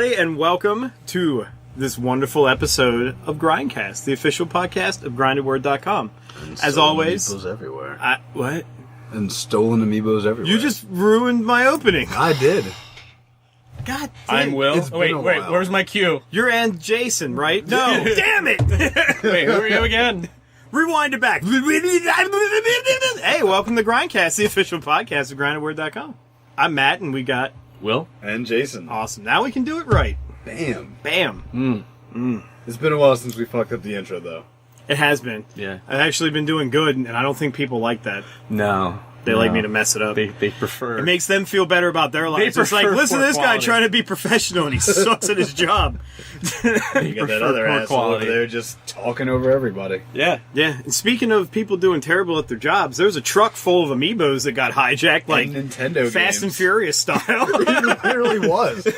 everybody, and welcome to this wonderful episode of Grindcast, the official podcast of grindedword.com. As always... Amiibos everywhere. What? And stolen Amiibos everywhere. You just ruined my opening. I did. God damn. I'm Will. It's Wait, been a wait, while. where's my cue? You're and Jason, right? No. Damn it! Wait, who are you again? Rewind it back. Hey, welcome to Grindcast, the official podcast of grindedword.com. I'm Matt, and we got... Will? And Jason. Awesome. Now we can do it right. Bam. Bam. It's been a while since we fucked up the intro, though. It has been. Yeah. I've actually been doing good, and I don't think people like that. No. They like me to mess it up. They prefer... It makes them feel better about their lives. It's like, prefer listen to this poor guy quality. trying to be professional, and he sucks at his job. You got that prefer other poor asshole quality. over there just talking over everybody. Yeah. Yeah, and speaking of people doing terrible at their jobs, there's a truck full of Amiibos that got hijacked, like And Nintendo Fast games. and Furious style. It literally was.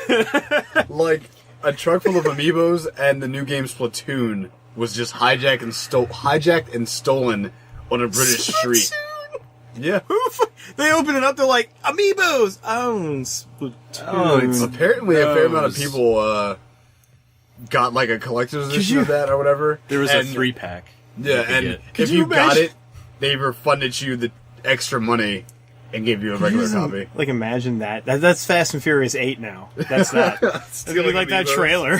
Like, a truck full of Amiibos and the new game Splatoon was just hijacked and stolen on a British street. Yeah. They open it up, they're like, Amiibos! Oh, Splatoon. Apparently a fair amount of people got like a collector's edition of that or whatever. There was and, a 3-pack. Yeah, you could and get. if you you got imagine- it, they refunded you the extra money and gave you a regular copy. Like, imagine that. That's Fast and Furious 8 now. That's that. It's gonna be like that trailer.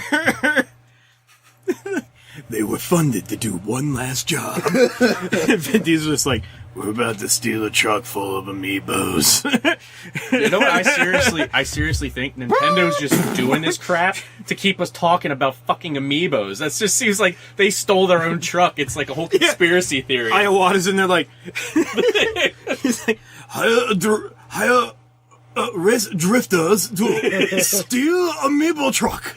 They were funded to do one last job. Vin Diesel's just like, we're about to steal a truck full of Amiibos. You know what? I seriously think Nintendo's just doing this crap to keep us talking about fucking Amiibos. That just seems like they stole their own truck. It's like a whole conspiracy theory. Iowata's in there like, he's like, hire race drifters to steal Amiibo truck.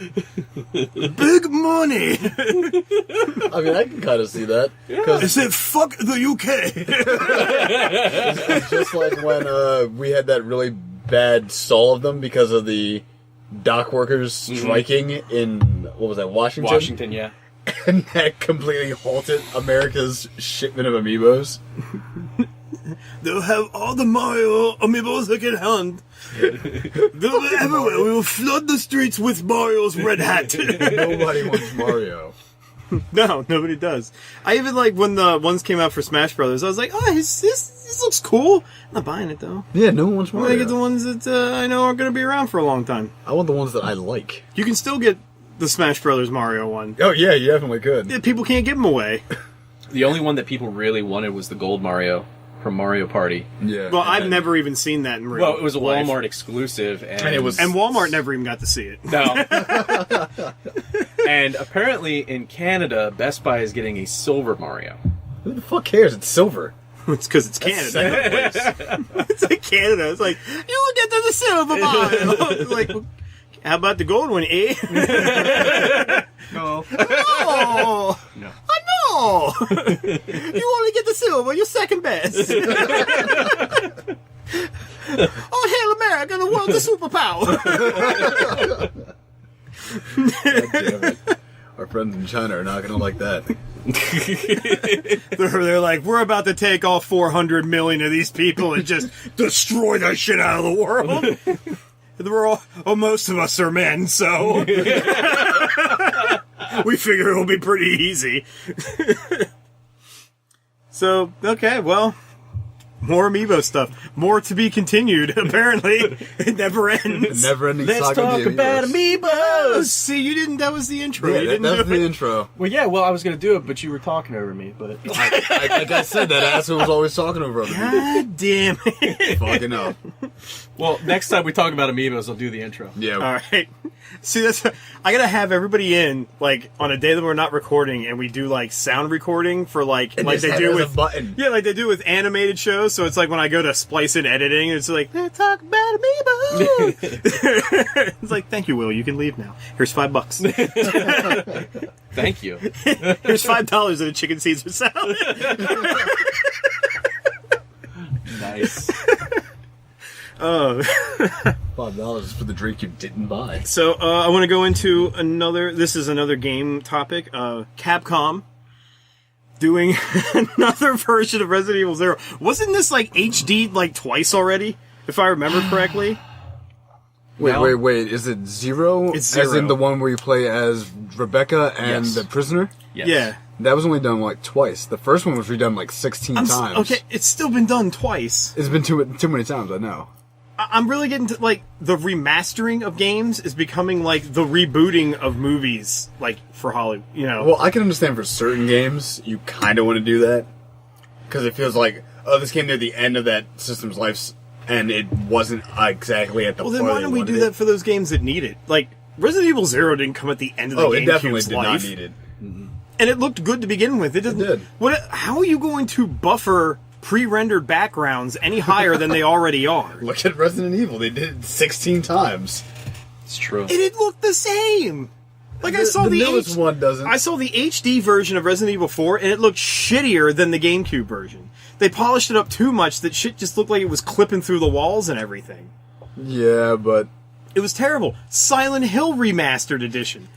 Big money. I mean, I can kind of see that. I said, fuck the UK. It's just like when we had that really bad stall of them because of the dock workers striking in, what was that, Washington? Washington, yeah. And that completely halted America's shipment of Amiibos. They'll have all the Mario Amiibos they can hunt. They'll be everywhere. We will flood the streets with Mario's red hat. Nobody wants Mario. No, nobody does. I even like when the ones came out for Smash Brothers. I was like, oh, this looks cool. I'm not buying it though. Yeah, no one wants I'm Mario. gonna get the ones that I know are gonna be around for a long time. I want the ones that I like. You can still get the Smash Brothers Mario one. Oh yeah, you definitely could. Yeah, people can't give them away. The only one that people really wanted was the Gold Mario from Mario Party. Yeah. Well, I've never even seen that in real life. Well, it was a Walmart exclusive, and it was- And Walmart never even got to see it. No. And apparently in Canada, Best Buy is getting a silver Mario. Who the fuck cares? It's silver. It's because it's Canada. It's like Canada. It's like, you will get to the silver Mario. It's like, how about the gold one, eh? No. Oh, No. I know. You only get the silver. You're second best. Oh, hail America, the world's a superpower. God damn it. Our friends in China are not gonna like that. They're like, we're about to take all 400 million of these people and just destroy the shit out of the world. Most of us are men, so we figure it'll be pretty easy. So, okay, well, more Amiibo stuff. More to be continued, apparently. It never ends. Never-ending Let's saga of talk the about Amiibos. Amiibos! See, you didn't, that was the intro. Yeah, you didn't that's do the it. intro. Well, yeah, I was going to do it, but you were talking over me. But Like I said, that asshole was always talking over other people. God damn it. Fucking up. Well, next time we talk about Amiibos, I'll do the intro. Yeah. All right. See, that's I gotta have everybody in like on a day that we're not recording, and we do like sound recording for like And like just they have do it as with a button. yeah, like they do with animated shows. So it's like when I go to splice in editing, it's like let's talk about Amiibo. It's like, thank you, Will. You can leave now. Here's $5. Thank you. Here's $5 in a chicken Caesar salad. Nice. $5 is for the drink you didn't buy. So I want to go into another. This is another game topic. Capcom doing another version of Resident Evil 0. Wasn't this like HD like twice already, if I remember correctly? Wait. Is it Zero? It's As in Zero. the one where you play as Rebecca and Yes. the prisoner? Yes. Yeah. That was only done like twice. The first one was redone like 16 times. Okay, it's still been done twice. It's been too many times, I know. I'm really getting to, like, the remastering of games is becoming, like, the rebooting of movies, like, for Hollywood, you know? Well, I can understand for certain games, you kind of want to do that. Because it feels like, oh, this came near the end of that system's life, and it wasn't exactly at the Well, point then why they don't we wanted do it. that for those games that need it? Like, Resident Evil 0 didn't come at the end of the Oh, it definitely GameCube's did life. not need it. And it looked good to begin with. It didn't. did. How are you going to buffer pre-rendered backgrounds any higher than they already are? Look at Resident Evil. They did it 16 times. It's true. And it looked the same. Like, I saw the the newest one doesn't. I saw the HD version of Resident Evil 4, and it looked shittier than the GameCube version. They polished it up too much that shit just looked like it was clipping through the walls and everything. Yeah, but It was terrible. Silent Hill Remastered Edition.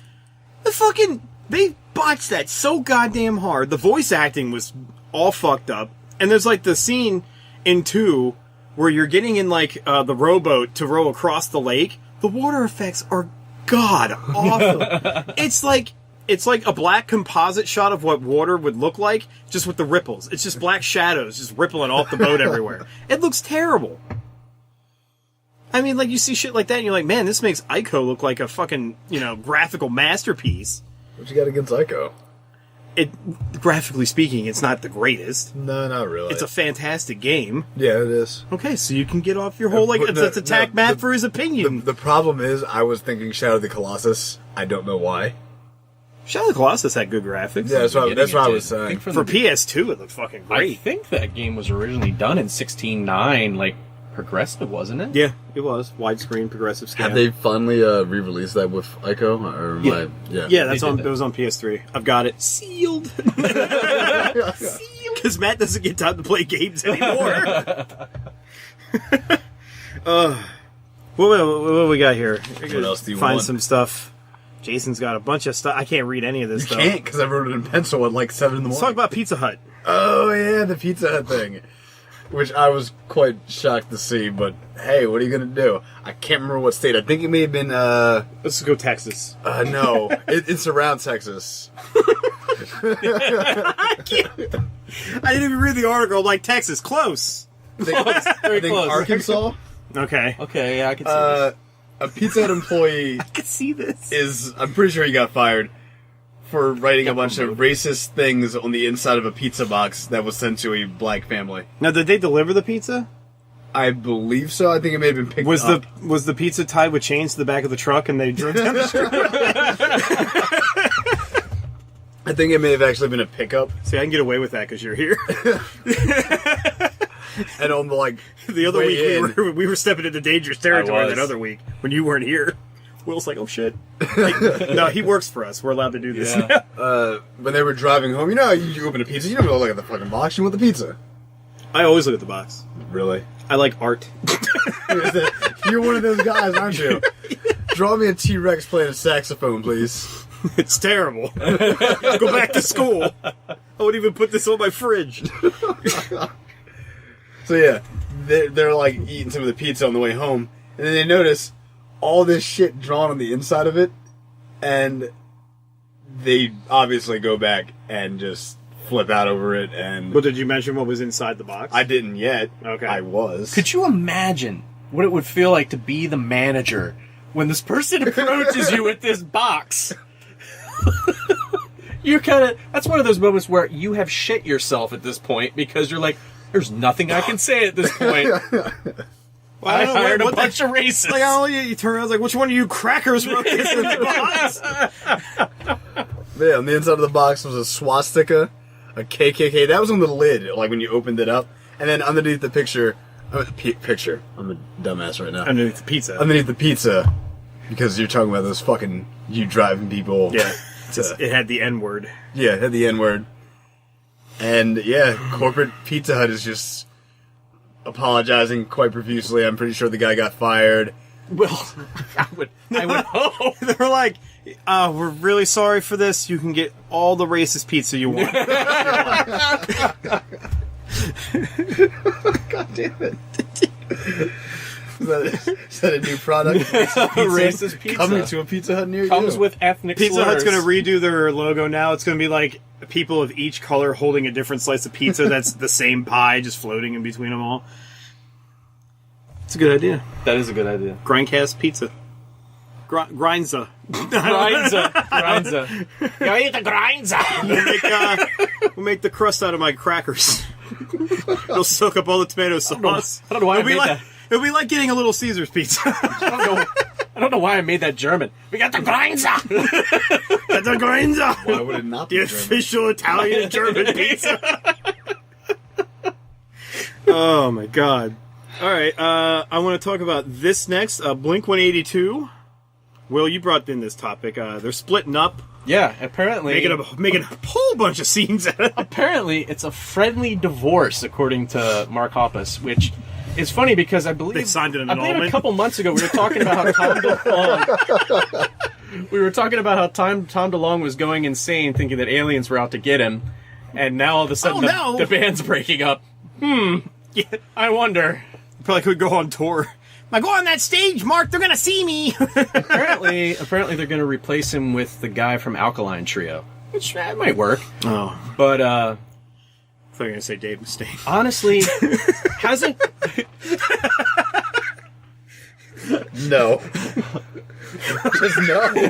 They botched that so goddamn hard. The voice acting was all fucked up. And there's like the scene in 2 where you're getting in like the rowboat to row across the lake. The water effects are god awful. It's like a black composite shot of what water would look like, just with the ripples. It's just black shadows just rippling off the boat everywhere. It looks terrible. I mean, like, you see shit like that and you're like, man, this makes Ico look like a fucking, graphical masterpiece. what you got against Ico? Graphically speaking, it's not the greatest. No, not really. It's a fantastic game. Yeah, it is. Okay, so you can get off your whole, like, But let's attack Matt for his opinion. The problem is, I was thinking Shadow of the Colossus. I don't know why. Shadow of the Colossus had good graphics. Yeah, that's what I was I saying. think For PS2, it looked fucking I great. think that game was originally done in 16:9, like progressive, wasn't it? Yeah, it was. Widescreen, progressive scale. Have they finally re-released that with Ico? Or Yeah. yeah. Yeah, that's They did on. that. It was on PS3. I've got it sealed. Sealed. Because Matt doesn't get time to play games anymore. What we got here? What else do you find want? some stuff. Jason's got a bunch of stuff. I can't read any of this You stuff. can't, because I wrote it in pencil at like 7 in the Let's morning. talk about Pizza Hut. Oh, yeah, the Pizza Hut thing. Which I was quite shocked to see, but hey, what are you going to do? I can't remember what state. I think it may have been, Let's go Texas. no. It's around Texas. I didn't even read the article. I'm like, Texas, close. I think close. Arkansas. Okay. Okay, yeah, I can see this. A Pizza Hut employee I can see this. I'm pretty sure he got fired for writing a bunch of racist things on the inside of a pizza box that was sent to a black family. Now, did they deliver the pizza? I believe so. I think it may have been picked Was up. the pizza tied with chains to the back of the truck and they drove down the street? I think it may have actually been a pickup. See, I can get away with that because you're here. And on the The other way week we were stepping into dangerous territory. That other week when you weren't here, Will's like, "Oh shit!" Like, no, he works for us. We're allowed to do this. Yeah. when they were driving home, you open a pizza, you don't go look at the fucking box, you want the pizza. I always look at the box. Really? I like art. You're one of those guys, aren't you? Draw me a T-Rex playing a saxophone, please. It's terrible. Go back to school. I wouldn't even put this on my fridge. So yeah, they're like eating some of the pizza on the way home, and then they notice all this shit drawn on the inside of it, and they obviously go back and just flip out over it. And But did you mention what was inside the box? I didn't yet. Okay. I was. Could you imagine what it would feel like to be the manager when this person approaches you with this box? That's one of those moments where you have shit yourself at this point because you're like, there's nothing I can say at this point. Well, I don't know, hired a what bunch of racists. Like, you turn around, like, which one of you crackers wrote this in the box? Yeah, on the inside of the box was a swastika, a KKK. That was on the lid, like when you opened it up, and then underneath the picture. Picture. I'm a dumbass right now. Underneath the pizza. Underneath the pizza, because you're talking about those fucking you driving people. Yeah. It had the N word. Yeah, it had the N-word. And, yeah, corporate Pizza Hut is just apologizing quite profusely. I'm pretty sure the guy got fired. Well, I would hope. They were like, we're really sorry for this. You can get all the racist pizza you want. God damn it. Is that a new product? Racist pizza. Coming to a Pizza Hut near you. Comes with ethnic Pizza Hut's slurs. going to redo their logo now. It's going to be like people of each color holding a different slice of pizza that's the same pie, just floating in between them all. It's a good idea. That is a good idea. Grindcast pizza. Grindza. Grinza. You eat the grinza. We'll make the crust out of my crackers. It'll soak up all the tomato sauce. I don't know why I made that. It'll be like getting a Little Caesars pizza. I don't know why I made that German. We got the grinza. That's a Grindza. Why would it not The be German? official Italian German pizza. Oh my god. Alright, I want to talk about this next. Blink 182. Will, you brought in this topic. They're splitting up, Yeah, apparently. making a whole bunch of scenes out of it. Apparently, it's a friendly divorce, according to Mark Hoppus, which is funny because I believe They signed an I believe a annulment. couple months ago we were talking about how Tom DeLonge. We were talking about how Tom DeLonge was going insane, thinking that aliens were out to get him, and now all of a sudden the band's breaking up. Yeah, I wonder. probably could go on tour. I go on that stage, Mark. They're gonna see me. Apparently, they're going to replace him with the guy from Alkaline Trio, which might work. Oh, But I thought you were gonna say Dave Mustaine. honestly, hasn't No. Just no.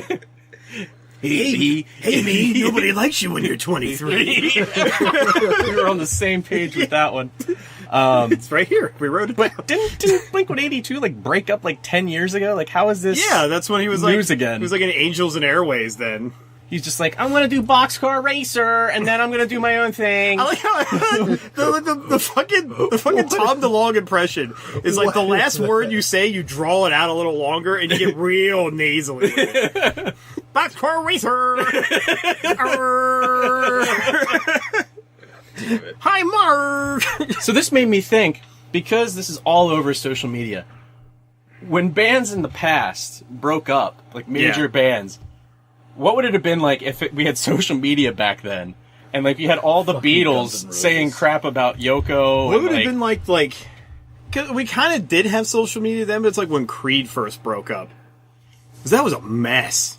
Hey, me. Nobody likes you when you're 23. we were on the same page with that one? It's right here. We wrote it. But didn't Blink 182 like break up like 10 years ago? Like, how is this? Yeah, that's when he was News like again. He was like in Angels and Airways then. He's just like, I'm gonna do Boxcar Racer, and then I'm gonna do my own thing. I like how the fucking Tom DeLonge impression is like the last word you say, you draw it out a little longer, and you get real nasally. Boxcar Racer. Hi, Mark. So this made me think, because this is all over social media, when bands in the past broke up, like major Yeah. bands, what would it have been like if we had social media back then? And like you had all the Fucking Guns Beatles N' saying Roses. crap about Yoko. What and, would have like, been like? 'Cause we kind of did have social media then, but it's like when Creed first broke up. 'Cause that was a mess.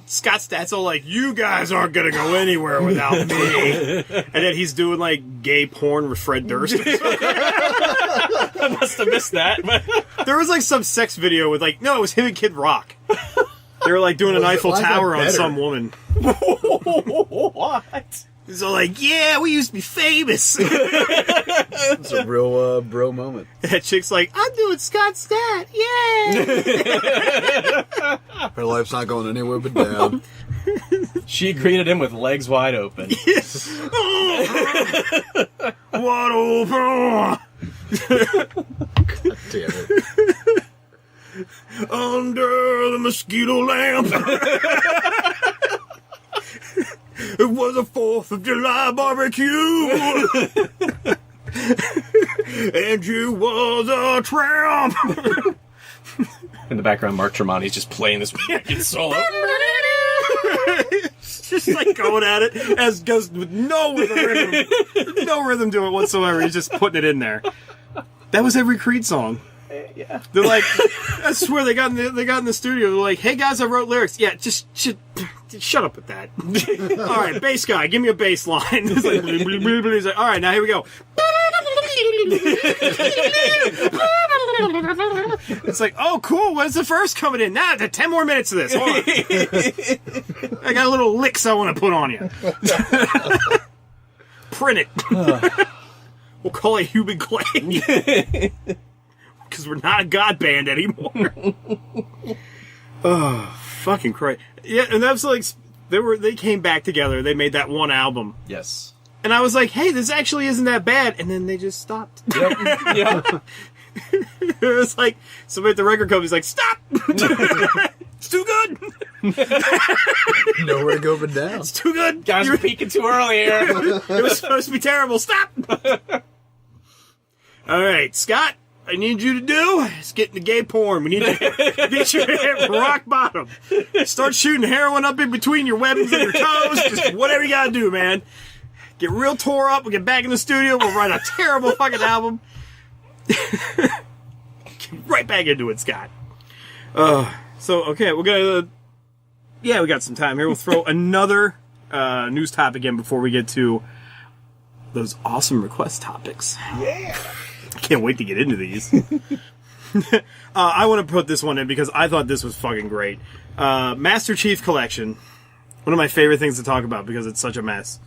Scott Statt's all like, "You guys aren't gonna go anywhere without me," and then he's doing like gay porn with Fred Durst. I must have missed that. But There was like some sex video with like, no, it was him and Kid Rock. They were like doing an Eiffel why is that Tower on better? some woman. what? So like, yeah, we used to be famous. It's a real bro moment. That chick's like, I'm doing Scott Statt, yeah. Her life's not going anywhere but down. She greeted him with legs wide open. What over? Damn it. Under the mosquito lamp. It was a 4th of July barbecue. And you was a tramp. In the background, Mark Tremonti's just playing this wicked solo. Just like going at it as goes with no rhythm. No rhythm to it whatsoever. He's just putting it in there. That was every Creed song. Yeah. They're like, I swear they got in the studio. They're like, hey guys, I wrote lyrics. Yeah, just shut up with that. All right, bass guy, give me a bass line. It's like, he's like, all right, now here we go. It's like, oh cool, when's the verse coming in? Nah, 10 more minutes of this. Hold on. I got a little licks I want to put on you. Print it. We'll call it Human Clay. Because we're not a god band anymore. Oh, fucking Christ. Yeah, and that's like, they came back together. They made that one album. Yes. And I was like, hey, this actually isn't that bad. And then they just stopped. Yep. Yep. It was like, somebody at the record company's like, stop! It's too good! Nowhere to go but down. It's too good! Guys are peaking too early here. It was supposed to be terrible. Stop! Alright, Scott, I need you to do is get into gay porn. We need to get you at rock bottom. Start shooting heroin up in between your webbings and your toes. Just whatever you gotta do, man. Get real tore up. We'll get back in the studio. We'll write a terrible fucking album. right back into it, Scott. So, okay, we're gonna... yeah, we got some time here. We'll throw another news topic in before we get to those awesome request topics. Yeah. I can't wait to get into these. I want to put this one in because I thought this was fucking great. Master Chief Collection. One of my favorite things to talk about because it's such a mess.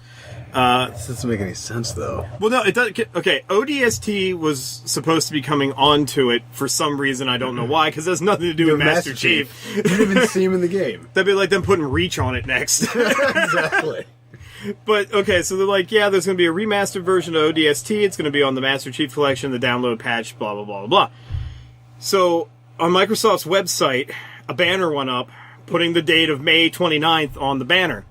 This doesn't make any sense, though. Well, no, it does. Okay, ODST was supposed to be coming onto it for some reason. I don't know why, because it has nothing to do with Master Chief. You didn't even see him in the game. That'd be like them putting Reach on it next. Exactly. But, okay, so they're like, yeah, there's going to be a remastered version of ODST. It's going to be on the Master Chief Collection, the download patch, blah, blah, blah, blah. So, on Microsoft's website, a banner went up putting the date of May 29th on the banner,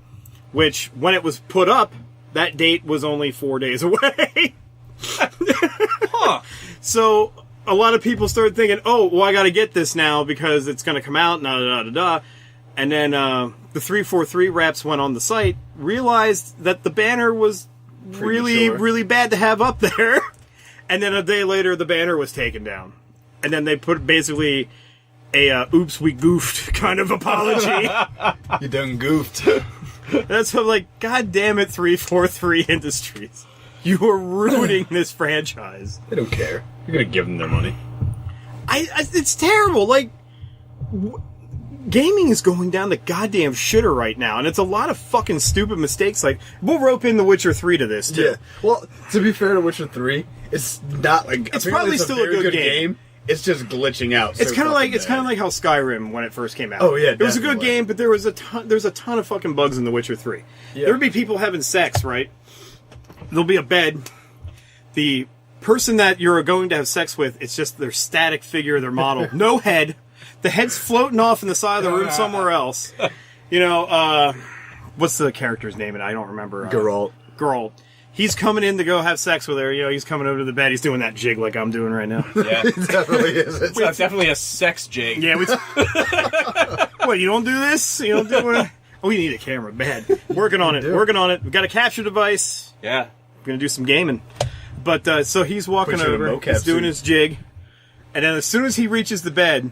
which, when it was put up, that date was only 4 days away. Huh. So, a lot of people started thinking, oh, well, I gotta get this now because it's gonna come out, da-da-da-da-da. And then, the 343 reps went on the site, realized that the banner was really, really bad to have up there. And then a day later, the banner was taken down. And then they put basically a, oops, we goofed kind of apology. You done goofed. That's what I'm like, God damn it, 343 Industries. You are ruining this franchise. They don't care. You're gonna give them their money. It's terrible. Like, gaming is going down the goddamn shitter right now, and it's a lot of fucking stupid mistakes. Like, we'll rope in The Witcher 3 to this, too. Yeah. Well, to be fair to Witcher 3, it's not like... It's probably still a good game. It's just glitching out. It's kind of like how Skyrim when it first came out. Oh yeah, it was a good game, but there's a ton of fucking bugs in The Witcher 3. Yeah. There would be people having sex, right? There'll be a bed. The person that you're going to have sex with, it's just their static figure, their model, no head. The head's floating off in the side of the room somewhere else. You know, what's the character's name? And I don't remember. Geralt. He's coming in to go have sex with her. You know, he's coming over to the bed. He's doing that jig like I'm doing right now. Yeah. It definitely is. It's definitely a sex jig. Yeah. What, you don't do this? You don't do it? Oh, we need a camera. Bad. Working on it. We've got a capture device. Yeah. We're going to do some gaming. But, so he's walking over. He's doing his jig. And then as soon as he reaches the bed,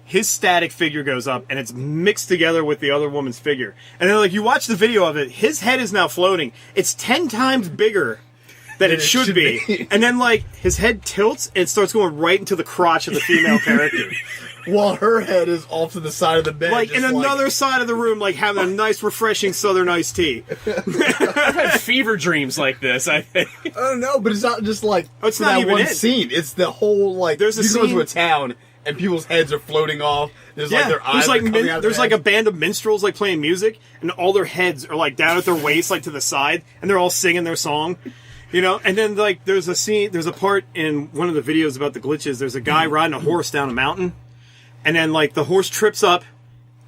his static figure goes up, and it's mixed together with the other woman's figure. And then, like, you watch the video of it, his head is now floating. It's 10 times bigger than it should be. And then, like, his head tilts, and it starts going right into the crotch of the female character. While her head is off to the side of the bed. Like, in another side of the room, like, having a nice, refreshing Southern iced tea. I've had fever dreams like this, I think. I don't know, but it's not just, like, it's for not that even one it. scene. It's the whole, like, there's a you go scene to a town... and people's heads are floating off. There's like their eyes there's are coming out. There's like a band of minstrels like playing music, and all their heads are like down at their waist, like to the side, and they're all singing their song. You know, and then like there's a part in one of the videos about the glitches. There's a guy riding a horse down a mountain, and then like the horse trips up.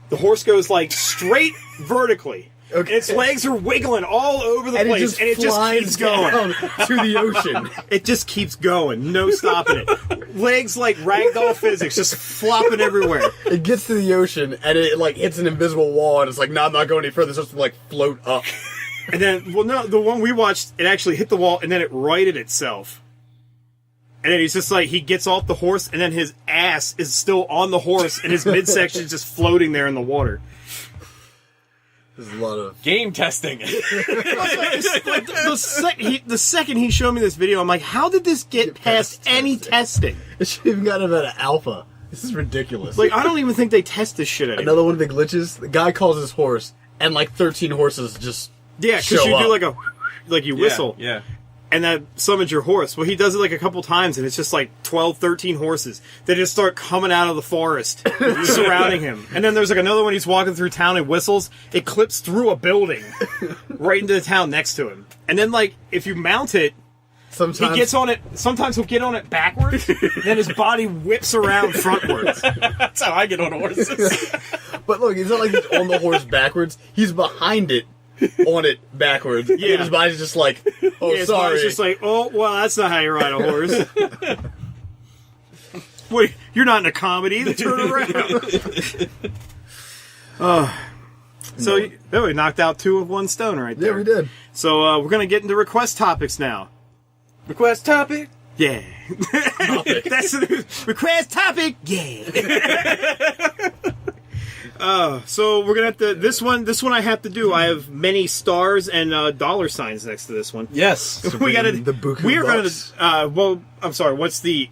The horse goes like straight vertically. Okay. Its legs are wiggling all over the place, and it just keeps going to the ocean. It just keeps going, no stopping it. Legs like ragdoll physics, just flopping everywhere. It gets to the ocean, and it like hits an invisible wall, and it's like, no, I'm not going any further. It's just to like float up. And then, well, no, the one we watched, it actually hit the wall, and then it righted itself. And then he's just like, he gets off the horse, and then his ass is still on the horse, and his midsection is just floating there in the water. There's a lot of game testing. Like, the second he showed me this video, I'm like, how did this get past any testing? It should have even gotten about an alpha. This is ridiculous. Like, I don't even think they test this shit anymore. Another one of the glitches, the guy calls his horse, and like 13 horses just because you do like you whistle. Yeah. And that summons your horse. Well, he does it like a couple times, and it's just like 12, 13 horses. They just start coming out of the forest, surrounding him. And then there's like another one, he's walking through town and whistles. It clips through a building, right into the town next to him. And then, like, if you mount it, he gets on it. Sometimes he'll get on it backwards, then his body whips around frontwards. That's how I get on horses. But look, it's not like he's on the horse backwards. He's behind it. On it backwards. Yeah. And his body's just like, oh, his sorry. His body's just like, oh, well, that's not how you ride a horse. Wait, you're not in a comedy. Turn around. So, we knocked out 2 of 1 stone right there. Yeah, we did. So, we're going to get into request topics now. Request topic. Yeah. That's the request topic. Yeah. So we're gonna have to this one I have to do. I have many stars and dollar signs next to this one. Yes. We gotta the buku we are bucks. gonna well I'm sorry, what's the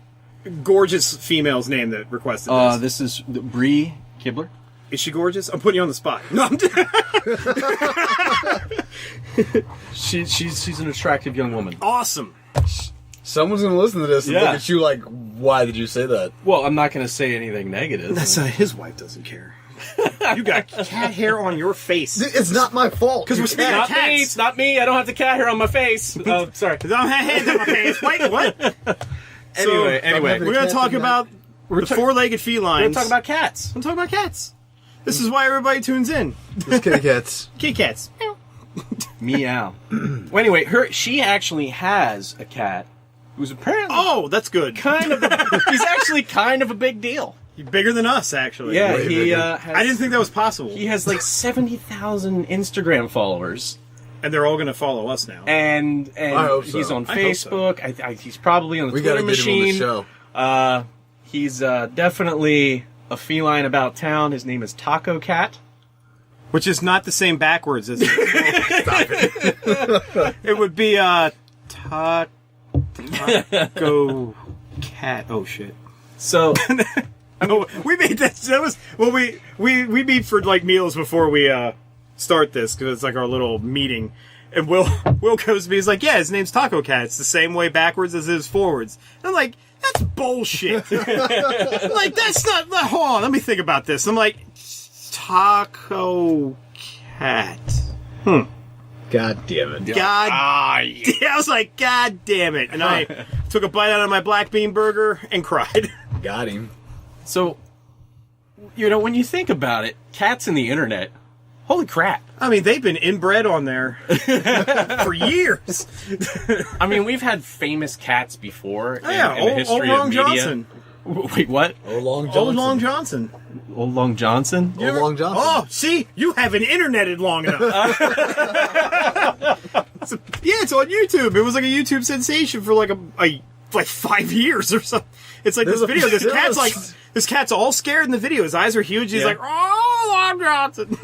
gorgeous female's name that requested this? This is Bree Kibler. Is she gorgeous? I'm putting you on the spot. No, I'm She's an attractive young woman. awesome. Someone's gonna listen to this and Yeah. look at you like, why did you say that? Well, I'm not going to say anything negative. That's his wife doesn't care. You got cat hair on your face. It's not my fault. Because we're It's speaking of not me. cats. It's not me. I don't have the cat hair on my face. Oh, sorry. I don't have hands on my face. Wait, what? Anyway, We're going to talk about the four-legged felines. we're talking about cats. I'm talking about cats. This is why everybody tunes in. It's kitty cats. Kitty cats. Meow. Well, anyway, she actually has a cat who's apparently Oh, that's good. he's actually kind of a big deal. He's bigger than us, actually. Yeah, Way he bigger. has. I didn't think that was possible. he has like 70,000 Instagram followers, And they're all going to follow us now. and I hope so. he's on I hope so. Facebook. He's probably on the We Twitter gotta get him on the machine. show. He's definitely a feline about town. His name is Tacocat. Which is not the same backwards as it. It would be taco cat. Oh shit. So Oh, we made that. That was well. We meet for like meals before we start this because it's like our little meeting. And Will goes to me. He's like, "Yeah, his name's Taco Cat. It's the same way backwards as it is forwards." And I'm like, "That's bullshit." I'm like, "That's not." Hold on, let me think about this. I'm like, Taco Cat. God damn it. God. yeah. I was like, "God damn it!" And I took a bite out of my black bean burger and cried. Got him. So, when you think about it, cats in the internet, holy crap. I mean, they've been inbred on there for years. I mean, we've had famous cats before in Yeah, the history old of Long media. Johnson. Wait, what? Old Long Johnson. Old Long Johnson. Old Long Johnson? Old Long Johnson. Oh, see, you haven't interneted long enough. It's on YouTube. It was like a YouTube sensation for like like 5 years or something. It's like this video. This cat's all scared in the video. His eyes are huge. He's Yeah. like, "Oh, Long Johnson."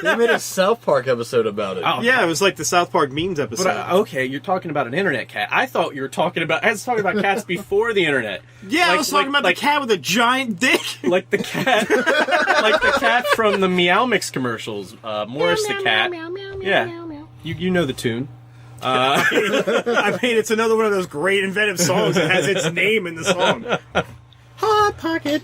They made a South Park episode about it. Oh. Yeah, it was like the South Park memes episode. But, okay, you're talking about an internet cat. I thought you were talking about... I was talking about cats before the internet. yeah, I was talking about the cat with a giant dick. Like the cat... like the cat from the Meow Mix commercials. Morris the cat. Yeah. You know the tune. I mean, it's another one of those great inventive songs that has its name in the song. Hot Pocket.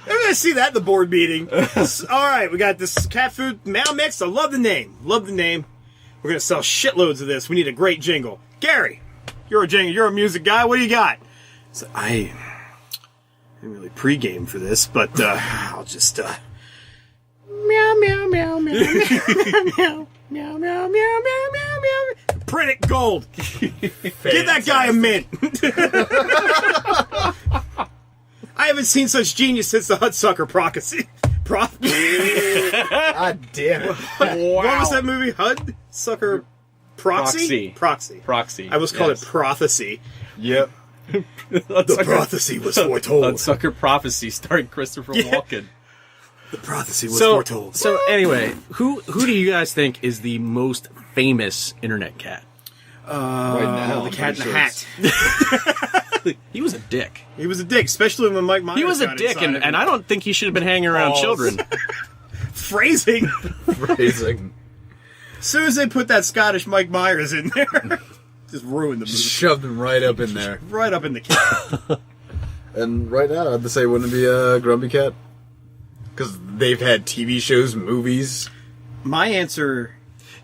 I'm gonna see that in the board meeting. All right, we got this cat food Meow Mix. I love the name. Love the name. We're gonna sell shitloads of this. We need a great jingle. Gary, you're a music guy. What do you got? So I didn't really pregame for this, but I'll just meow meow meow meow meow meow meow meow meow meow meow. Print it gold. Give that guy a mint. I haven't seen such genius since the Hudsucker Prophecy. God damn it. What was that movie? Hudsucker Proxy? Proxy. I was called it Prophecy. Yep. The prophecy was foretold. Hudsucker Prophecy starring Christopher Walken. The prophecy was foretold. So anyway, who do you guys think is the most famous internet cat? Right now. The Cat in the Hat. He was a dick. He was a dick, especially when Mike Myers He was a got dick, inside of him. and I don't think he should have been hanging around Balls. children. Phrasing. Phrasing. As soon as they put that Scottish Mike Myers in there, just ruined the movie. Shoved him right up in there. Right up in the cat. And right now, I'd say wouldn't it be a Grumpy Cat? Because they've had TV shows, movies. My answer...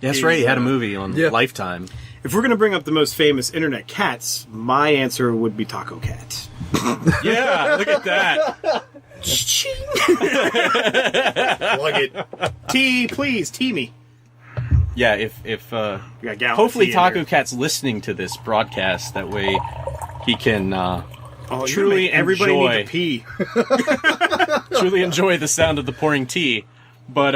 That's right. He had a movie on Lifetime. If we're going to bring up the most famous internet cats, my answer would be Tacocat. Yeah, look at that. Plug it. T, please, T me. Yeah, if You got Gal hopefully T in there. Taco Cat's listening to this broadcast, that way he can truly everybody enjoy, needs to pee. truly enjoy the sound of the pouring tea. But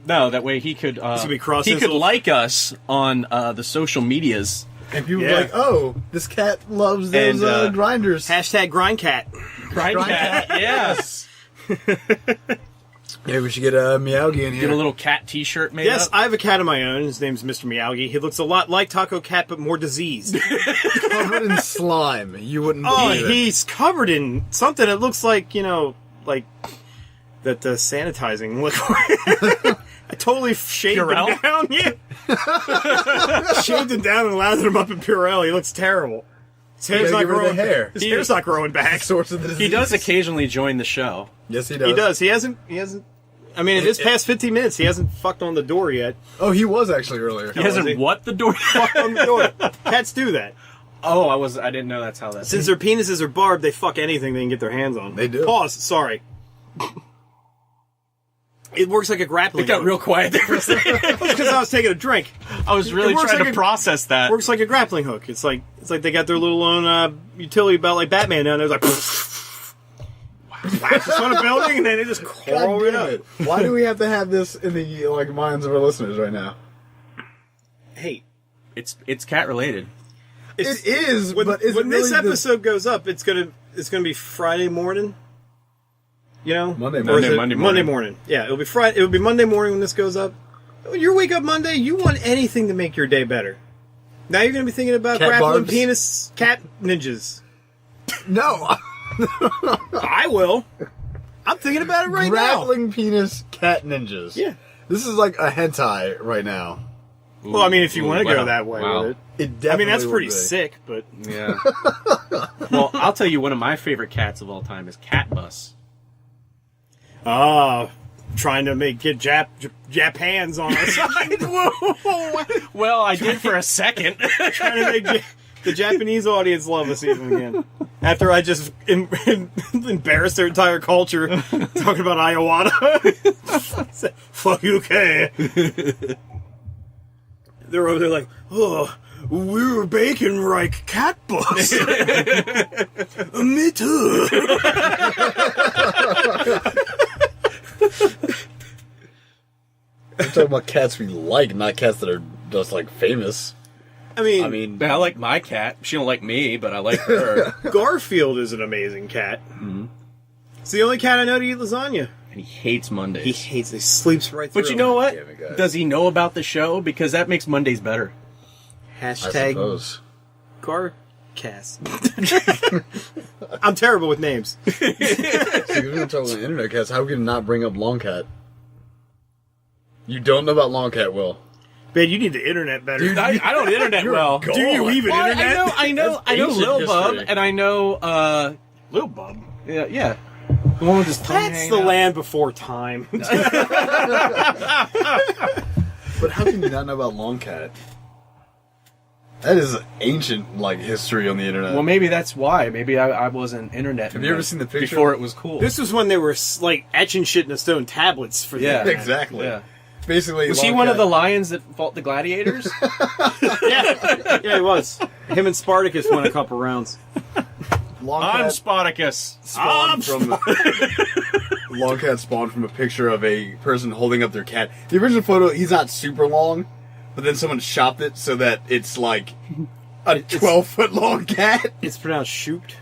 no, that way he could will be cross he could insults. like us on the social medias. And people Yeah. were like, "Oh, this cat loves those And, grinders." Hashtag Grindcat. Grindcat, yes. Yeah, we should get a Meowgie in here. Get a little cat T-shirt made Yes, up. I have a cat of my own. His name's Mr. Meowgie. He looks a lot like Tacocat, but more diseased. covered in slime. You wouldn't Oh, believe it. he's covered in something that looks like, like that sanitizing liquid. I totally shaved Purell? him down. Yeah. Shaved him down and lathered him up in Purell. He looks terrible. His hair's gotta not get rid of growing. the hair. His hair's not growing back. Source of the disease. He does occasionally join the show. Yes, he does. He does. He hasn't. I mean, it is past 15 minutes. He hasn't fucked on the door yet. Oh, he was actually earlier. He hasn't he? what the door? Fucked on the door. Cats do that. Oh, I didn't know that's how that. Since their penises are barbed, they fuck anything they can get their hands on. They do. Pause. Sorry. It works like a grappling It got hook. real quiet there for a second. Because I was taking a drink. I was really It works trying like to a- process that. Works like a grappling hook. It's like they got their little own utility belt like Batman down there. It's like flashes on a building and then they just crawl God right damn up. it. Why do we have to have this in the minds of our listeners right now? Hey, It's cat related. It is, when, but is when it this really episode goes up, it's gonna be Friday morning. You know, Monday Or is morning. it Monday Monday morning. morning. Yeah, it'll be Friday. It'll be Monday morning when this goes up. When you wake up Monday, you want anything to make your day better. Now you're gonna be thinking about Cat grappling barbs? penis cat ninjas. No. I will. I'm thinking about it right Grappling penis cat ninjas. Yeah. This is like a hentai right now. now. Well, I mean, if you want to wow. go that way Wow. with it. It I mean, definitely that's would pretty be. sick, but Yeah. Well, I'll tell you, one of my favorite cats of all time is Cat Bus. trying to get Japans on our side. Whoa. Well, I did for a second. Trying to make the Japanese audience love us even again. After I just embarrassed their entire culture talking about ayahuasca. Fuck you, okay. They're over there like, oh, we were bacon like cat bus. Me too. We're talking about cats we like, not cats that are just like famous. I mean, I mean, I like my cat. She don't like me, but I like her. Garfield is an amazing cat. It's the only cat I know to eat lasagna. And he hates Mondays. He hates it. He sleeps right through But you know what? Damn it, guys. Does he know about the show? Because that makes Mondays better. I Hashtag suppose. Garcast. I'm terrible with names. So if you're going to talk about internet cats, how can you not bring up Longcat? You don't know about Longcat, Will. Man, you need the internet better. Dude, I don't internet well. god. Do you even Well, internet? I know That's ancient Lil Bub, history. and I know, Lil Bub. yeah. The one with his tongue That's hanging the out. land before time. But how can you not know about Longcat? That is ancient, like, history on the internet. Well, maybe that's why. Maybe I wasn't internet. Have you ever seen the picture? Before it was cool. This was when they were like etching shit into stone tablets for the Yeah. internet. Exactly. Yeah. Basically, Was he one of the lions that fought the gladiators? Yeah, he was. Him and Spartacus won a couple rounds. Longcat I'm Spartacus. spawned from Longcat spawned from a picture of a person holding up their cat. The original photo, he's not super long, but then someone chopped it so that it's like a 12-foot long cat. It's pronounced shoot.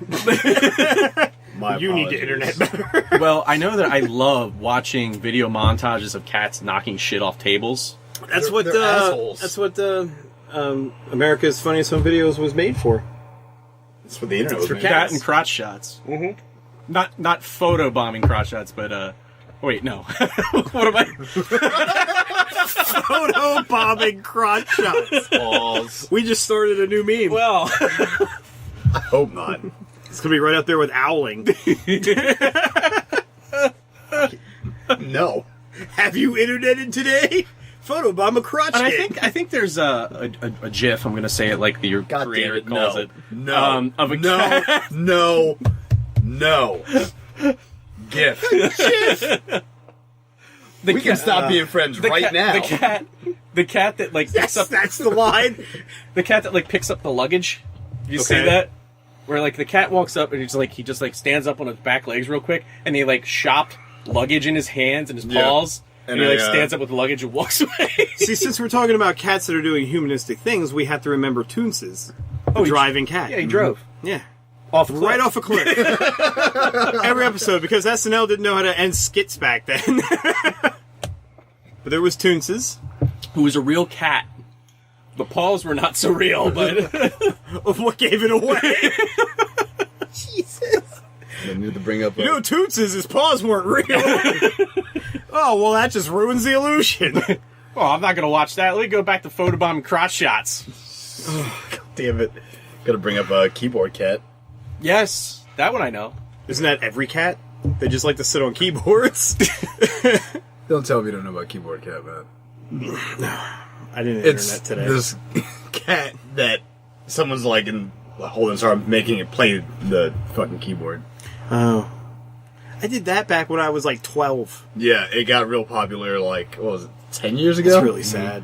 My You need the apologies. internet better. Well, I know that I love watching video montages of cats knocking shit off tables. That's what they're assholes. That's what America's Funniest Home Videos was made for. That's what the internet was for made. cats. Cat and crotch shots. Mm-hmm. Not photo bombing crotch shots, but wait, no. What am I? Photo bombing crotch shots. Balls. We just started a new meme. Well, I hope not. It's gonna be right up there with owling. No. Have you interneted today? Photo bomb a crotch and hit. I think there's a GIF. I'm gonna say it like the God creator damn it. calls No. it. No. Of a no. cat. No. No. GIF. The We can stop being friends right now. The cat that like picks Yes, up that's the line. the cat that like picks up the luggage. You see Okay. that? Where like the cat walks up and he just like stands up on his back legs real quick and he like shopped luggage in his hands and his Yeah. paws And he stands up with the luggage and walks away. See, since we're talking about cats that are doing humanistic things, we have to remember Toonces, the driving cat. Yeah, he drove. Yeah. Off a cliff. Right off a cliff. Every episode, because SNL didn't know how to end skits back then. But there was Toonces. Who was a real cat. The paws were not so real, but... Of what gave it away. Jesus. I needed to bring up... Toonces, his paws weren't real. Oh, well, that just ruins the illusion. Well, I'm not going to watch that. Let me go back to photobomb and crotch shots. Damn it. Gotta bring up Keyboard Cat. Yes, that one I know. Isn't that every cat? They just like to sit on keyboards. Don't tell me you don't know about Keyboard Cat, man. I didn't It's internet today. this cat that someone's like holding his arm, making it play the fucking keyboard. Oh. I did that back when I was like 12. Yeah, it got real popular like, what was it, 10 years ago? It's really sad.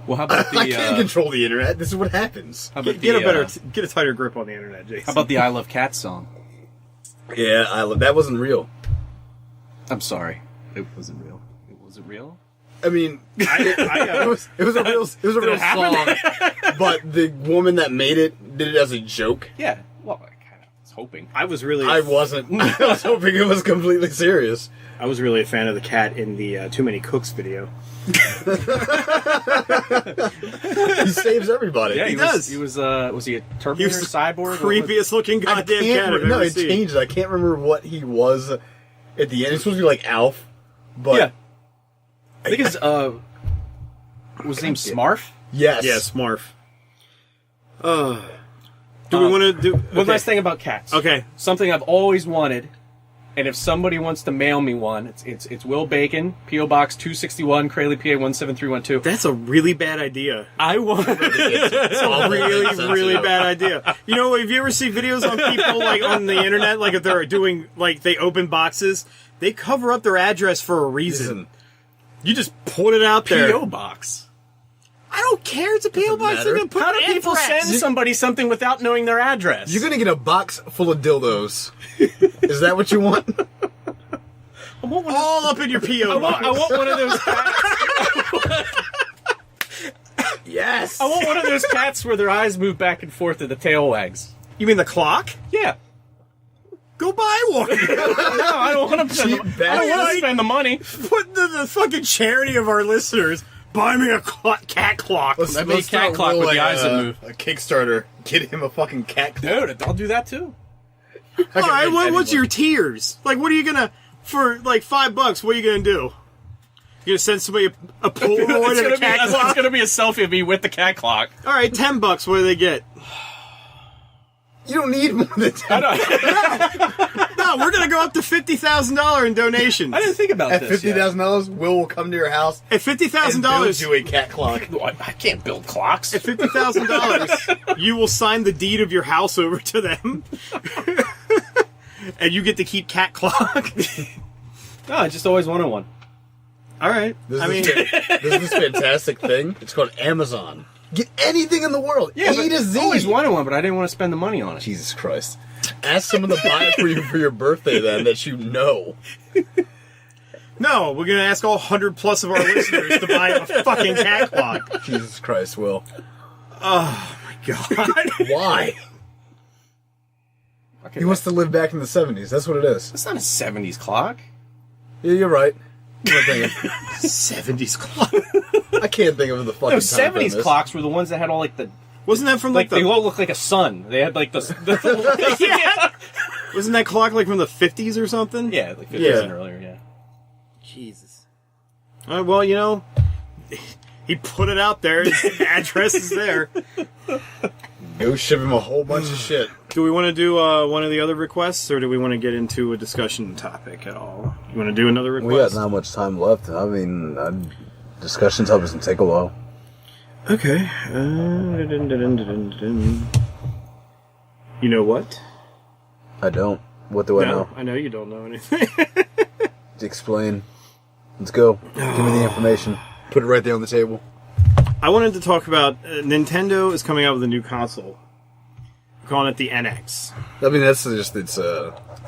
Well, how about the... I can't control the internet. This is what happens. How about Get the, a tighter grip on the internet, Jason. How about the I Love Cats song? Yeah, that wasn't real. I'm sorry. It wasn't real. Was it real? I mean, it was a real song, but the woman that made it did it as a joke. Yeah. Well, I kind of was hoping. I was really... I wasn't. I was hoping it was completely serious. I was really a fan of the cat in the Too Many Cooks video. He saves everybody. Yeah, he does. He was he a Terminator, He was the cyborg? creepiest looking goddamn cat I've ever it seen. changed. I can't remember what he was at the end. He's supposed to be like Alf, but Yeah. I think it's, was his name Smarf? yes, Yeah, Smarf. Do we want to do... One last thing about cats. Okay. Something I've always wanted, and if somebody wants to mail me one, it's Will Bacon, P.O. Box 261, Crayley, PA 17312. That's a really bad idea. I want... It's A really bad idea. You know, have you ever seen videos on people, like, on the internet, like, if they're doing, like, they open boxes, they cover up their address for a reason. Listen, You just put it out there. P.O. Box. I don't care. It's a P.O. box. matter. They're going to put How do people anthrax. send somebody something without knowing their address? you're gonna get a box full of dildos. Is that what you want? I want one All up in your P.O. box. I want one of those cats. Yes. I want one of those cats where their eyes move back and forth and the tail wags. You mean the clock? Yeah. Go buy one. No, I don't want to spend Cheap I don't want bastard. to spend the money. Put the fucking charity of our listeners. Buy me a cat clock. Let's That'd be a cat start clock with the eyes that move. A Kickstarter. Get him a fucking cat clock. Dude, I'll do that too. All right, what's your tiers? Like, what are you gonna for like $5? What are you gonna do? You gonna send somebody a Polaroid of a cat It's clock? gonna be a selfie of me with the cat clock. All right, $10. What do they get? You don't need more than that. No, we're gonna go up to $50,000 in donations. I didn't think about At this. yet. $50,000, Will come to your house At $50,000, and build you a cat clock. I can't build clocks. at $50,000, you will sign the deed of your house over to them, and you get to keep cat clock. No, I just always wanted one. All right. This I mean, is this fantastic thing. It's called Amazon. Get anything in the world. Yeah, A to I Z. always wanted one, but I didn't want to spend the money on it. Jesus Christ. Ask someone to buy it for you for your birthday then that you know. no, we're gonna ask all 100+ of our listeners to buy a fucking cat clock. Jesus Christ, Will. God. Why? Okay, He wants to live back in the 70s. That's what it is. It's not a 70s clock. Yeah, you're right. I'm thinking. 70s clock. I can't think of the fucking No, time frame 70s is. clocks were the ones that had all like the Wasn't that from like like they the? all look like a sun. They had like the Yeah. Wasn't that clock like from the 50s or something? yeah, like 50s Yeah. and earlier. Yeah. Jesus. Well, you know, he put it out there. His address is there. Go ship him a whole bunch of shit. Do we want to do one of the other requests, or do we want to get into a discussion topic at all? You want to do another We got request? not much time left. I mean, discussion topics can take a while. Okay. You know what? I don't. What do I know? I know you don't know anything. Explain. Let's go. Give me the information. Put it right there on the table. I wanted to talk about Nintendo is coming out with a new console. We're calling it the NX. I mean, that's just, it's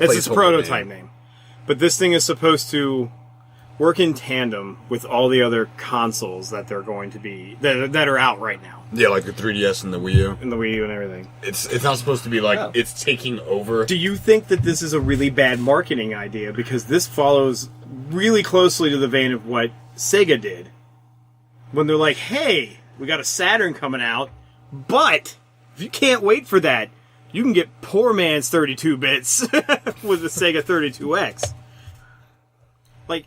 It's its prototype name. But this thing is supposed to work in tandem with all the other consoles that they're going to be that are out right now. Yeah, like the 3DS and the Wii U. And the Wii U and everything. It's not supposed to be like it's taking over. Do you think that this is a really bad marketing idea? Because this follows really closely to the vein of what Sega did. When they're like, hey, we got a Saturn coming out, but if you can't wait for that, you can get poor man's 32 bits with the Sega 32X. Like,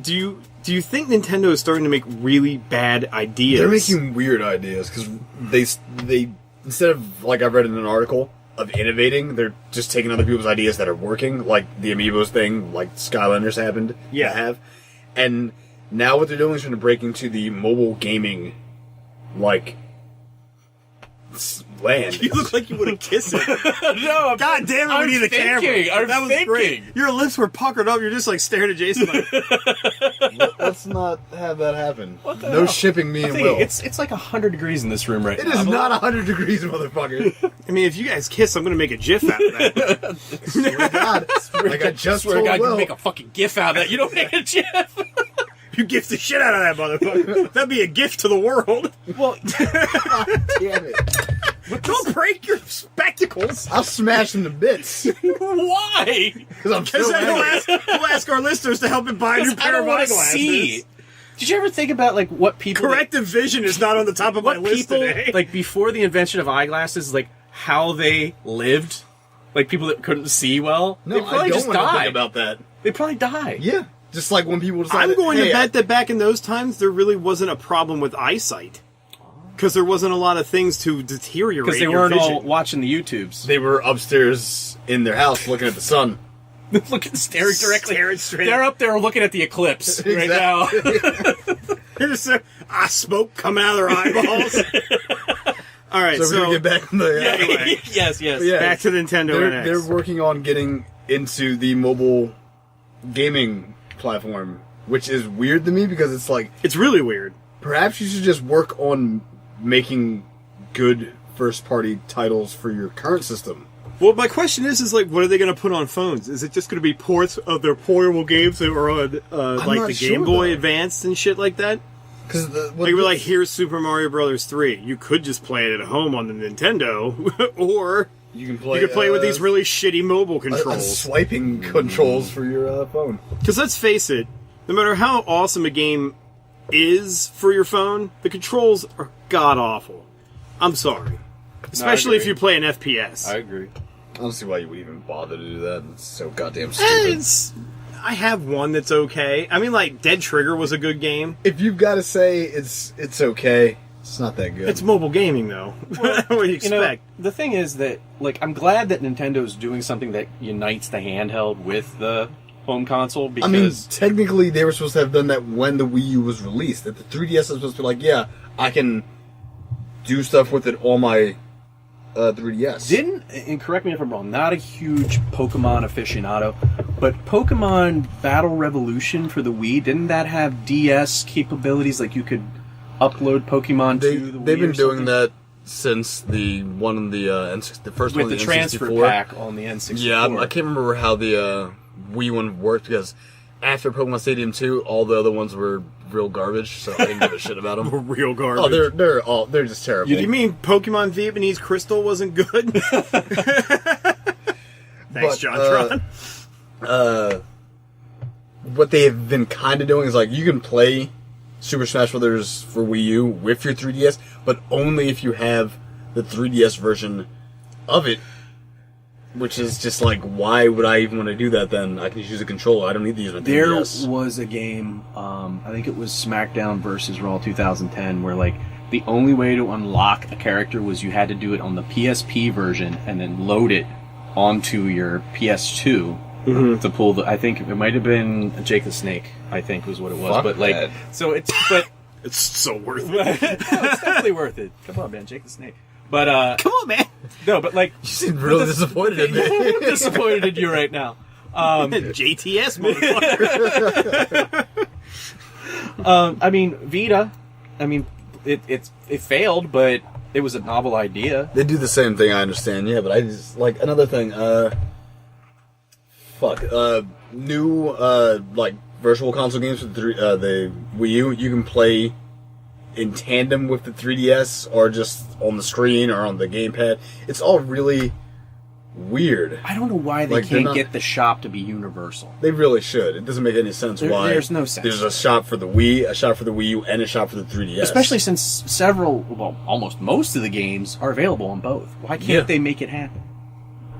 do you think Nintendo is starting to make really bad ideas? They're making weird ideas because they instead of, like I read in an article, of innovating, they're just taking other people's ideas that are working, like the Amiibos thing, like Skylanders happened to have. And now what they're doing is trying to break into the mobile gaming, like, land. You look like you want to kiss it. No, God damn it, we need the camera. That was great. Your lips were puckered up. You're just like staring at Jason like... Let's not have that happen. No shipping me and think Will. it's like 100 degrees in this room right It now. is not 100 degrees, motherfucker. I mean, if you guys kiss, I'm going to make a GIF out of that. Swear to God. Like I just swear to told God, Will. you make a fucking GIF out of that. You don't make a GIF. You gift the shit out of that motherfucker. That'd be a gift to the world. Well, Damn it. Don't break your spectacles. I'll smash them to bits. why? Because I'm Because so then angry. we'll ask our listeners to help him buy a new I pair don't of want to eyeglasses. see. Did you ever think about like what people Corrective vision is not on the top of my what list people today. like before the invention of eyeglasses, like how they lived, like people that couldn't see well? No, they probably I don't just want to died. think about that. They probably died. Yeah. Just like when people decided, I'm going hey, to bet that back in those times there really wasn't a problem with eyesight. Because there wasn't a lot of things to deteriorate Because they your weren't vision. all watching the YouTubes. they were upstairs in their house looking at the sun. Looking staring directly. Staring straight They're up there looking at the eclipse right now. There's smoke coming out of their eyeballs. All right, So we're going to get back on the... anyway, yes. Yeah. back to Nintendo NX. They're working on getting into the mobile gaming platform, which is weird to me because it's like, It's really weird. perhaps you should just work on making good first-party titles for your current system. Well, my question is like, what are they going to put on phones? Is it just going to be ports of their portable games that were on, like not the sure, Game Boy though. Advanced and shit like that? Because Like, we're like, here's Super Mario Bros. 3. You could just play it at home on the Nintendo, or you can play, with these really shitty mobile controls, controls. swiping controls for your phone. Because let's face it, no matter how awesome a game is for your phone, the controls are god-awful. I'm sorry. Especially if agree. you play an FPS. I agree. I don't see why you would even bother to do that. It's so goddamn stupid. I have one that's okay. I mean, like, Dead Trigger was a good game. If you've got to say it's okay, it's not that good. It's mobile gaming, though. What do you expect? The thing is that, like, I'm glad that Nintendo's doing something that unites the handheld with the home console I mean, because technically, they were supposed to have done that when the Wii U was released. That the 3DS was supposed to be like, yeah, I can do stuff with it on my 3DS. and correct me if I'm wrong, not a huge Pokemon aficionado, but Pokemon Battle Revolution for the Wii, didn't that have DS capabilities? Like you could upload Pokemon to the Wii They've been or doing something? that since the one in the the first with one, the in transfer N64. pack on the N64. Yeah, I can't remember how the Wii one worked because after Pokemon Stadium 2, all the other ones were real garbage, so I didn't give a shit about them. Real garbage. Oh, they're just terrible. You mean Pokemon Vietnamese Crystal wasn't good? Thanks, John Tron. What they have been kind of doing is like you can play Super Smash Bros. For Wii U with your 3DS, but only if you have the 3DS version of it. Which is just like, why would I even want to do that then? I can just use a controller. I don't need to use my 3DS. There was a game, I think it was SmackDown versus Raw 2010, where like the only way to unlock a character was you had to do it on the PSP version and then load it onto your PS2 to pull the. I think it might have been Jake the Snake. I think was what it was. Fuck but like, that. so it's but It's so worth it. it's definitely worth it. Come on, man, Jake the Snake. But Come on, man. no, but like You seem really disappointed in me. I'm disappointed in you right now. JTS, motherfucker. I mean, Vita. I mean, it failed, but it was a novel idea. They do the same thing, I understand, yeah, but I just, like, another thing, new, like, virtual console games with the Wii U, you can play in tandem with the 3DS or just on the screen or on the gamepad. It's all really weird. I don't know why they can't get the shop to be universal. They really should. It doesn't make any sense why. There's no sense. There's a shop for the Wii, a shop for the Wii U, and a shop for the 3DS. Especially since almost most of the games are available on both. Why can't they make it happen?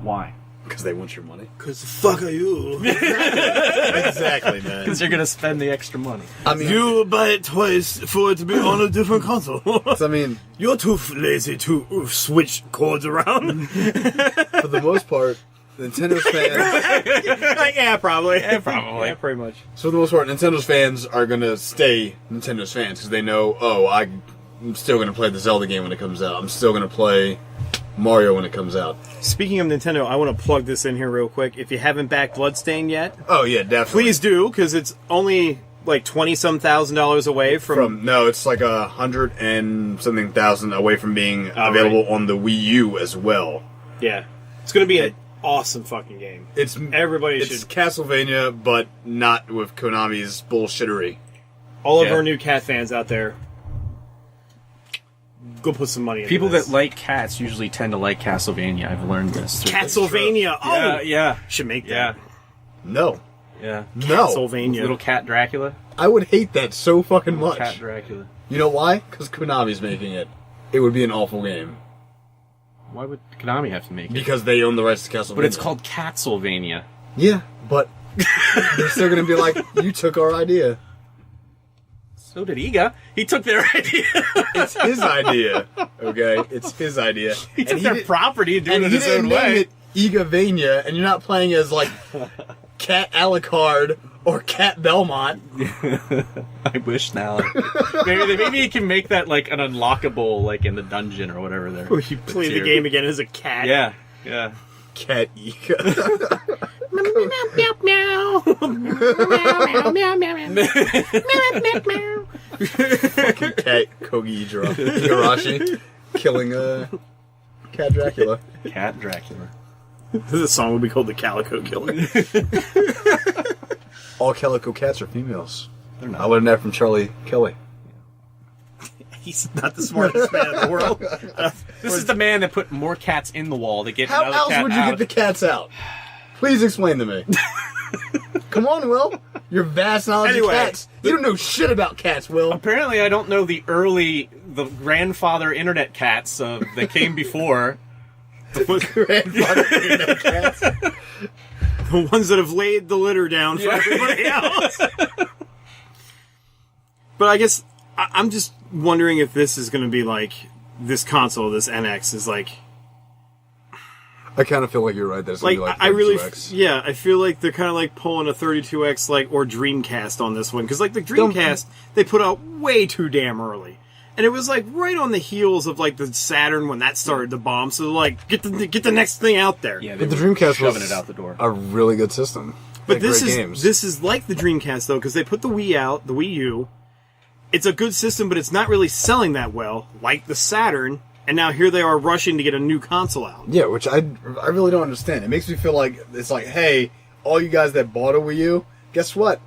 Why? Because they want your money. Because the fuck are you? Exactly, man. Because you're going to spend the extra money. I mean, You buy it twice for it to be on a different console. I mean, You're too lazy to switch cords around. for the most part, Nintendo's fans. Yeah, probably. Yeah, pretty much. So for the most part, Nintendo's fans are gonna stay Nintendo's fans because they know, I'm still gonna play the Zelda game when it comes out. I'm still gonna play Mario when it comes out. Speaking of Nintendo, I want to plug this in here real quick. If you haven't backed Bloodstained yet, Oh yeah, definitely. please do, because it's only like $20,000 away from No, it's like 100 and something thousand away from being available on the Wii U as well. Yeah. It's going to be an awesome fucking game. It's Everybody it's should. Castlevania, but not with Konami's bullshittery. All of Yeah. our new cat fans out there, go put some money into People this. that like cats usually tend to like Castlevania. I've learned this. Castlevania. Oh! Yeah. Should make Yeah. that. No, Yeah. no, Castlevania. Little cat Dracula. I would hate that so fucking much. Cat Dracula. You know why? Because Konami's making it. It would be an awful game Why would Konami have to make it? because they own the rights to Castlevania. But it's called Catsylvania. Yeah, but they're still gonna be like, you took our idea. So did Iga. He took their idea. It's his idea. Okay, it's his idea. He took their property and did and it he his didn't own name way. it Igavania, and you're not playing as like Cat Alucard or Cat Belmont. I wish now. maybe you can make that like an unlockable, like in the dungeon or whatever. There. Or you play the game again as a cat. Yeah. Yeah. Cat Iga. Cat Kogi Igarashi killing Cat Dracula. Cat Dracula. The song would be called The Calico Killer. All calico cats are females. They're not. I learned that from Charlie Kelly. He's not the smartest man in the world. This is the man that put more cats in the wall to get How another else cat would you out. get the cats out? Please explain to me. Come on, Will. Your vast knowledge Anyway, of cats. You don't know shit about cats, Will. Apparently, I don't know the grandfather internet cats that came before. Grandfather internet cats. The ones that have laid the litter down for everybody else. But I guess I'm just wondering if this is going to be like this console, this NX is like I kind of feel like you're right. That's like, I really, 32X. I feel like they're kind of like pulling a 32X like or Dreamcast on this one because like the Dreamcast they put out way too damn early, and it was like right on the heels of like the Saturn when that started to bomb. So like get the next thing out there. Yeah, But the Dreamcast shoving was it out the door. a really good system. But Had this great is games. this is like the Dreamcast though because they put the Wii out, the Wii U. It's a good system, but it's not really selling that well, like the Saturn. And now here they are rushing to get a new console out. Yeah, which I really don't understand. It makes me feel like it's like, hey, all you guys that bought a Wii U, guess what?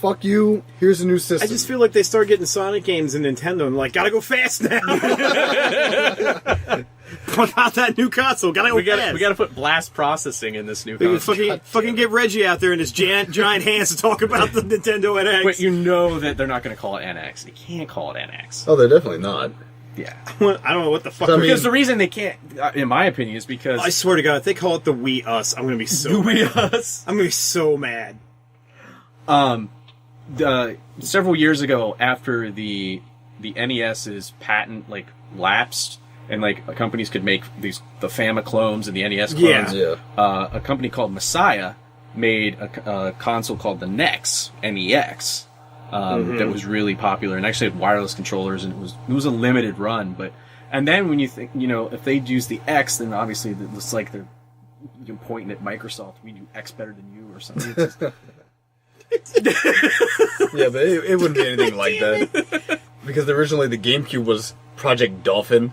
Fuck you. Here's a new system. I just feel like they start getting Sonic games in Nintendo and like, gotta go fast now. Put out that new console. Gotta go fast. We got to put blast processing in this new We console. fucking get Reggie out there in his giant hands to talk about the Nintendo NX. But you know that they're not going to call it NX. They can't call it NX. Oh, they're definitely not. Yeah. I don't know what the fuck. So, I mean- Because the reason they can't, in my opinion, is because I swear to God, if they call it the Wii Us, I'm gonna be so Us. I'm gonna be so mad. Several years ago, after the NES's patent like lapsed, and like companies could make the Famiclones and the NES clones, Yeah. a company called Messiah made a console called the NEX, NEX, that was really popular and actually had wireless controllers, and it was a limited run. And then when you think, if they'd use the X, then obviously it's like you're pointing at Microsoft. We do X better than you or something. It's just- Yeah, but it wouldn't be anything like that. Because originally the GameCube was Project Dolphin,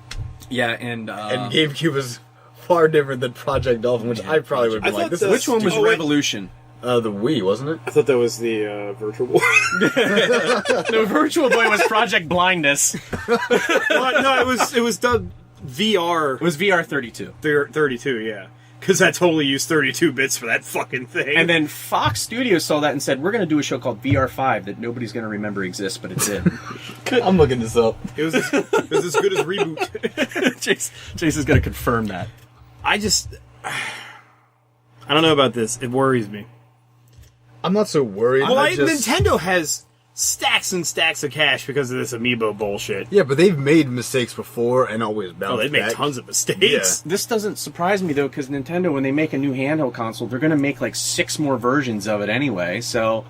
yeah, and GameCube was far different than Project Dolphin, which I probably would be I like, thought this the- is which one was Oh, wait. Revolution? The Wii, wasn't it? I thought that was the Virtual Boy. The Virtual Boy was Project Blindness. Well, no, it was dubbed VR. It was VR 32. 32, yeah. Because I totally used 32 bits for that fucking thing. And then Fox Studios saw that and said, we're going to do a show called VR 5 that nobody's going to remember exists, but it did. I'm looking this up. it was as good as Reboot. Chase is going to confirm that. I don't know about this. It worries me. I'm not so worried. Well, I just... Nintendo has stacks and stacks of cash because of this Amiibo bullshit. Yeah, but they've made mistakes before and always bounced They've made back. tons of mistakes. Yeah. This doesn't surprise me, though, because Nintendo, when they make a new handheld console, they're going to make like 6 more versions of it anyway, so...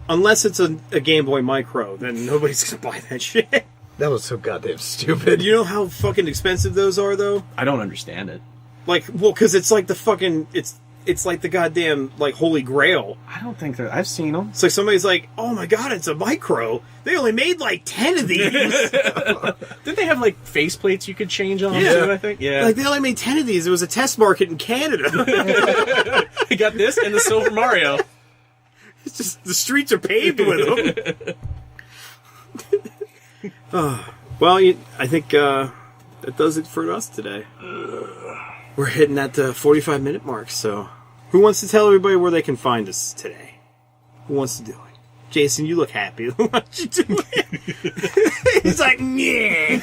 Unless it's a Game Boy Micro, then nobody's going to buy that shit. That was so goddamn stupid. You know how fucking expensive those are, though? I don't understand it. Like, well, because it's like the fucking... It's like the goddamn, like, Holy Grail. I don't think that... I've seen them. It's like somebody's like, oh my god, it's a Micro. They only made like 10 of these. Didn't they have like faceplates you could change on them, Yeah. too, I think? Yeah. Like, they only made 10 of these. It was a test market in Canada. I got this and the Silver Mario. It's just, the streets are paved with them. Well, I think that does it for us today. We're hitting that 45-minute mark, so... Who wants to tell everybody where they can find us today? Who wants to do it? Jason, you look happy. Why don't you do it? He's like, yeah.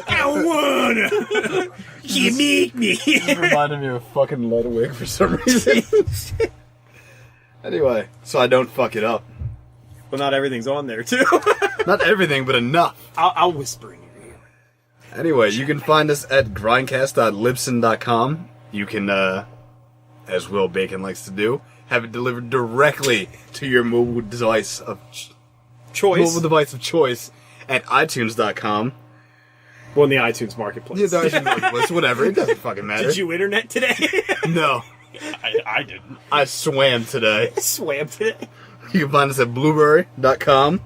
I wanna. You make me. It reminded me of fucking Ludwig for some reason. Anyway, so I don't fuck it up. Well, not everything's on there, too. Not everything, but enough. I'll whisper in your ear. Anyway, you can find us at grindcast.libsyn.com. You can, as Will Bacon likes to do, have it delivered directly to your mobile device of Choice. choice at itunes.com. Well, in the iTunes Marketplace. Yeah, the iTunes Marketplace, whatever. It doesn't fucking matter. Did you internet today? No. I didn't. I swam today. Swam today. You can find us at blueberry.com. You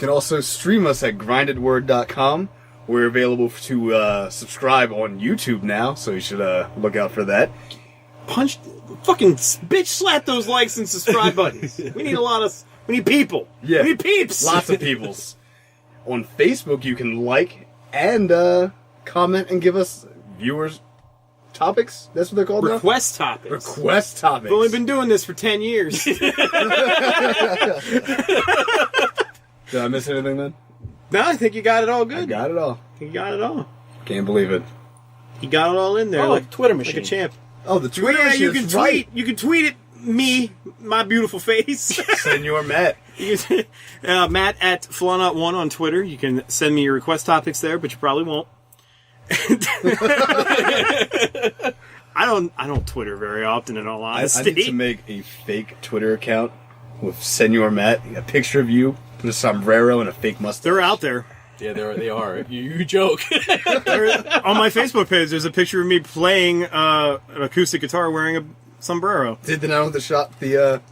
can also stream us at grindedword.com. We're available to subscribe on YouTube now, so you should look out for that. Fucking bitch slap those likes and subscribe buttons. We need we need people. Yeah. We need peeps. Lots of peoples. On Facebook, you can like and comment and give us viewers topics. That's what they're called now? Request topics. Request topics. I've only been doing this for 10 years. Did I miss anything then? No, I think you got it all good. I got it all. You got it all. Can't believe it. You got it all in there. Oh, like Twitter like machine. a champ. Oh, the Twitter Yeah, you machine can is tweet. right. You can tweet it. Me, my beautiful face. Senor Matt. You can, Matt at Flawnut1 on Twitter. You can send me your request topics there, but you probably won't. I don't Twitter very often, in all I honesty. need to make a fake Twitter account with Senor Matt, a picture of you with a sombrero and a fake mustache. They're out there. Yeah, they are. You joke. On my Facebook page, there's a picture of me playing an acoustic guitar wearing a sombrero. Did they not have the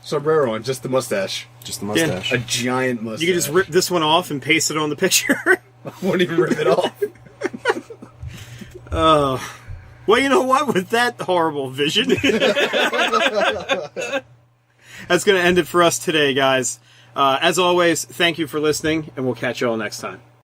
sombrero on, just the mustache? Just the mustache. A giant mustache. You can just rip this one off and paste it on the picture. I won't even rip it off. Well, you know what? With that horrible vision, that's going to end it for us today, guys. As always, thank you for listening, and we'll catch you all next time.